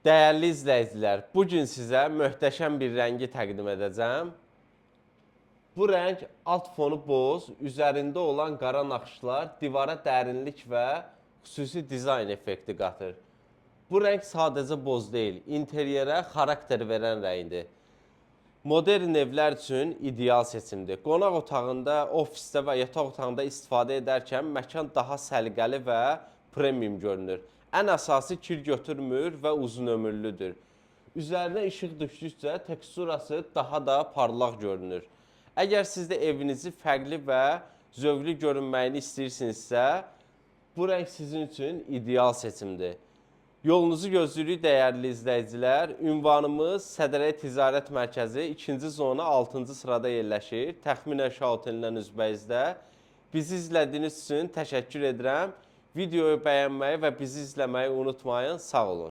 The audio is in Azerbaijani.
Dəyərli izləyicilər, bugün sizə möhtəşəm bir rəngi təqdim edəcəm. Bu rəng alt fonu boz, üzərində olan qara naxışlar divara dərinlik və xüsusi dizayn effekti qatır. Bu rəng sadəcə boz deyil, interyerə xarakter verən rəngdir. Modern evlər üçün ideal seçimdir. Qonaq otağında, ofisdə və yataq otağında istifadə edərkən məkan daha səliqəli və premium görünür. Ən əsası kir götürmür və uzun ömürlüdür. Üzərinə işıq düşdükcə teksturası daha da parlaq görünür. Əgər siz də evinizi fərqli və zövqlü görünməyini istəyirsinizsə, bu rəng sizin üçün ideal seçimdir. Yolunuzu gözləyirik dəyərli izləyicilər. Ünvanımız Sədərək Ticarət Mərkəzi 2-ci zona 6-cı sırada yerləşir. Təxminən Şah Otelindən üzbəyizdə. Bizi izlədiyiniz üçün təşəkkür edirəm. Videoyu bəyənməyi və bizi izləməyi unutmayın. Sağ olun.